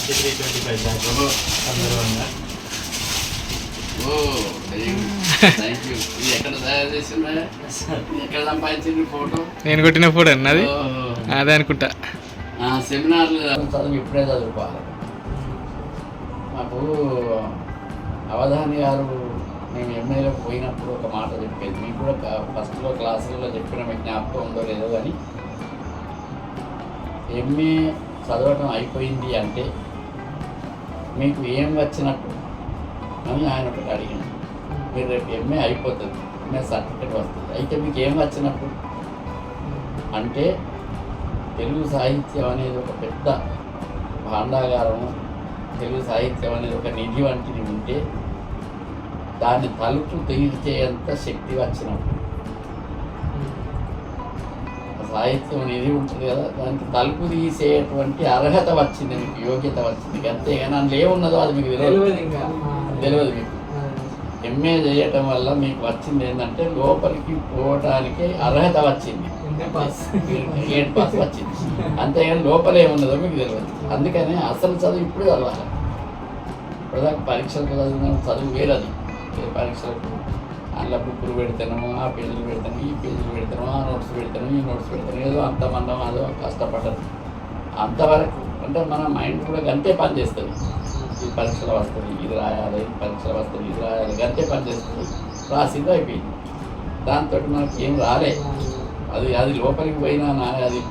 2325 batch సందర్భంగా. Thank you. ఇది ఎక్కడ తయారు చేసిందా, ఎక్కడ సంపాదించింది ఫోటో? నేను కొట్టిన ఫోటో అన్నది అదే అనుకుంటా. సెమినార్లు చదువు ఇప్పుడే చదువుకోవాలి. మాకు అవధాని గారు మేము ఎంఏలోకి పోయినప్పుడు ఒక మాట చెప్పేది, మీకు కూడా ఫస్ట్లో క్లాసులలో చెప్పిన మీకు జ్ఞాపకం ఉందో లేదో కానీ, ఎంఏ చదవటం అయిపోయింది అంటే మీకు ఏం వచ్చినట్టు అని ఆయన ఒకటి అడిగాను. మీరు రేపు ఎంఏ అయిపోతుంది, ఎంఏ సర్టిఫికేట్ వస్తుంది, అయితే మీకు ఏం వచ్చినట్టు అంటే తెలుగు సాహిత్యం అనేది ఒక పెద్ద భాండాగారము, తెలుగు సాహిత్యం అనేది ఒక నిధి వంటిది ఉంటే దాన్ని తలుపు తీర్చేంత శక్తి వచ్చినప్పుడు, సాహిత్యం నిధి ఉంటుంది కదా, దానికి తలుపు తీసేటువంటి అర్హత వచ్చింది, మీకు యోగ్యత వచ్చింది. అంతేగాని అందులో ఏమున్నదో అది మీకు తెలియదు. మీకు ఎంఏ చేయటం వల్ల మీకు వచ్చింది ఏంటంటే లోపలికి పోవటానికి అర్హత వచ్చింది, గేట్ పాస్ వచ్చింది. అంతేగాని లోపల ఏమున్నదో మీకు తెలియదు. అందుకని అసలు చదువు ఇప్పుడు చదవాలి. ఇప్పటిదాకా పరీక్షలకు చదివిన చదువు వేరది. పరీక్షలకు అందులో బుక్కులు పెడతాను, ఆ పేజీలు పెడతాను, ఈ పేజీలు పెడతాను, ఆ నోట్స్ పెడతాను, ఈ నోట్స్ పెడతాను, ఏదో అంతమందం అదో కష్టపడ్డది. అంతవరకు అంటే మన మైండ్ కూడా గంతే పని చేస్తుంది. ఈ పరీక్షలు వస్తుంది, ఇది రాయాలి, పరీక్షలు వస్తుంది, ఇది రాయాలి, గంతే పని చేస్తుంది. రాసింది అయిపోయింది. దాంతో మనకి ఏం రాలే. అది లోపలికి పోయినా అది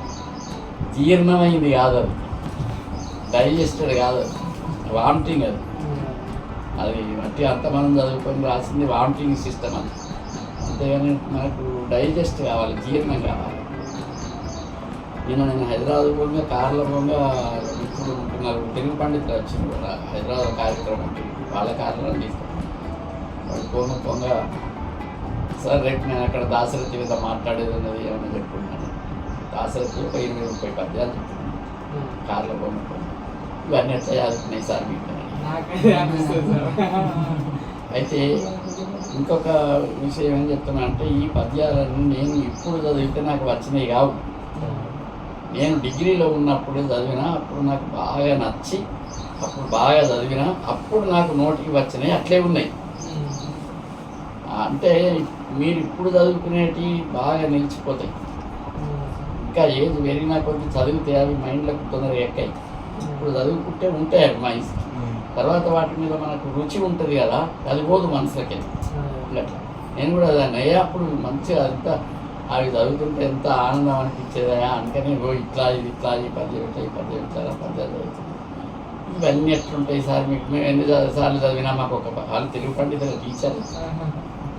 జీర్ణమైంది కాదు, అది డైజెస్టెడ్ కాదు, అది వామిటింగ్. అది మట్టి అంతమంది చదువుకొని రాసింది వామిటింగ్ సిస్టమ్ అది. అంతేగాని మనకు డైజెస్ట్ కావాలి, జీర్ణం కావాలి. నేను హైదరాబాద్ పోగా కార్లో పోగా ఇప్పుడు ఉంటున్నారు తెలుగు పండితులు వచ్చింది కూడా హైదరాబాద్ కార్యక్రమం ఉంటుంది, వాళ్ళ కార్లో తీసుకుంటాను. వాళ్ళు పోగా సార్ రేపు నేను అక్కడ దాశరథి మీద మాట్లాడేది ఉన్నది ఏమన్నా చెప్పుకుంటాను. దాశరథి ఒక 20-30 పద్యాలు చెప్తున్నాను కార్లో పోగా. ఇవన్నీ ఎట్లా చదువుతున్నాయి సార్ మీకు? అయితే ఇంకొక విషయం ఏం చెప్తున్నా అంటే, ఈ పద్యాలను నేను ఇప్పుడు చదివితే నాకు వచ్చినాయి కావు. నేను డిగ్రీలో ఉన్నప్పుడు చదివినా, అప్పుడు నాకు బాగా నచ్చి అప్పుడు బాగా చదివినా, అప్పుడు నాకు నోటికి వచ్చినాయి, అట్లే ఉన్నాయి. అంటే మీరు ఇప్పుడు చదువుకునేటివి బాగా నిలిచిపోతాయి. ఇంకా ఏజ్ పెరిగినా కొద్ది చదివితే అవి మైండ్లోకి తొందరగా ఎక్కాయి. ఇప్పుడు చదువుకుంటే ఉంటాయి అవి మైండ్స్. తర్వాత వాటి మీద మనకు రుచి ఉంటుంది కదా, అది పోదు మనసులకి. అట్లా నేను కూడా దాన్ని అప్పుడు మంచిగా అంతా అవి చదువుతుంటే ఎంత ఆనందం అనిపించేదా. అందుకని ఇట్లా ఇది ఇట్లా ఈ పద్యం ఇట్లా చదువుతుంది. ఇవన్నీ ఎట్లుంటాయి సార్ మీకు? మేము ఎన్ని సార్లు చదివినా మాకు ఒక వాళ్ళు తెలుగు పండితులు టీచర్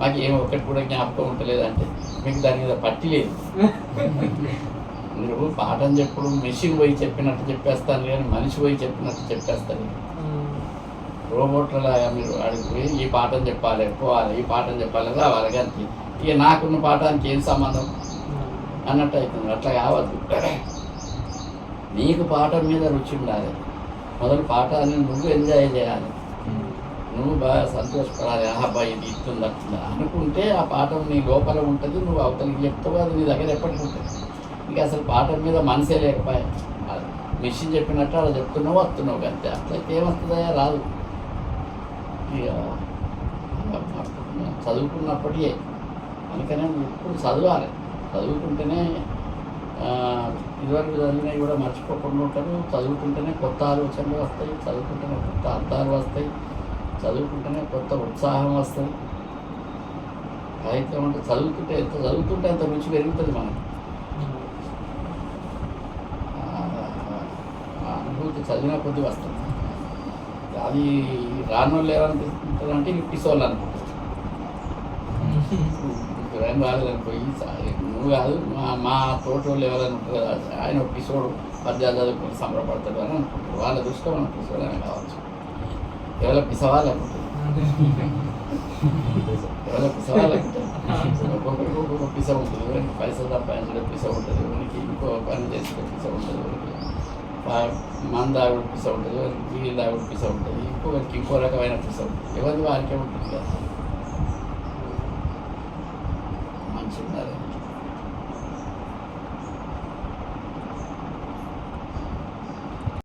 మాకు ఏమో ఒకటి కూడా జ్ఞాపకం ఉంటలేదంటే మీకు దాని మీద పట్టి లేదు. మీరు పాఠం చెప్పుడు మెషిన్ పోయి చెప్పినట్టు చెప్పేస్తాను కానీ మనిషి పోయి చెప్పినట్టు చెప్పేస్తాను. రోబోట్లలాగా మీరు అడిగిపోయి ఈ పాఠం చెప్పాలి, పోవాలి, ఈ పాఠం చెప్పాలి, రావాలి, కానీ ఇక నాకున్న పాఠానికి ఏం సంబంధం అన్నట్టు అవుతుంది. అట్లా కావద్దు. నీకు పాఠం మీద రుచి ఉండాలి. మొదలు పాఠాన్ని నువ్వు ఎంజాయ్ చేయాలి, నువ్వు బాగా సంతోషపడాలి. అబ్బాయి ఇది ఇస్తుందా అనుకుంటే ఆ పాఠం నీ లోపల ఉంటుంది, నువ్వు అవతలికి చెప్తావు, అది నీ దగ్గర ఎప్పటికీ ఉంటుంది. ఇంకా అసలు పాఠం మీద మనసే లేకపోయా, మిషన్ చెప్పినట్టు అలా చెప్తున్నావు వస్తున్నావు అంతే. అట్లయితే ఏమొస్తుందా? రాదు. ఇక చదువుకున్నప్పటికే అందుకనే ఇప్పుడు చదవాలి. చదువుకుంటేనే ఇదివరకు చదివినవి కూడా మర్చిపోకుండా ఉంటారు. చదువుకుంటేనే కొత్త ఆలోచనలు వస్తాయి, చదువుకుంటేనే కొత్త అర్థాలు వస్తాయి, చదువుకుంటేనే కొత్త ఉత్సాహం వస్తుంది. సాహిత్యం అంటే చదువుతుంటే అంత రుచి పెరుగుతుంది మనకు. అనుభూతి చదివిన కొద్ది వస్తుంది. అది రాని వాళ్ళు ఏమనిపిస్తుంది అంటే పిసోళ్ళు అనుకుంటారు. ఏం రాలేదనుకోయి నువ్వు కాదు మా తోట వాళ్ళు ఎవరైనా ఉంటారు కదా, ఆయన ఒక పిసోడు పద్యాలు చదువుకొని సంబరపడతాడు అని అనుకుంటారు. వాళ్ళ దృష్టిలో మనం పిసోడు అని కావచ్చు. ఎవరో పిసవాళ్ళు అనుకుంటారు, ఎవరో పిసవాళ్ళు అనుకుంటారు. ఒక్కొక్కరికి ఒక్కొక్క పిస ఉంటుంది. ఎవరికి పైసలు సంపాదించే పిస ఉంటుంది, ఎవరికి ఇంకో పని చేసే పిస ఉంటుంది, ఎవరికి మందాగుడు పిస ఉంటుంది, ఎవరికి నీళ్ళు దాగుడు పిస ఉంటుంది, ఇంకొకరికి ఇంకో రకమైన పిస ఉంటుంది. ఎవరికి వారికే ఉంటుంది కదా. మంచి ఉండాలి.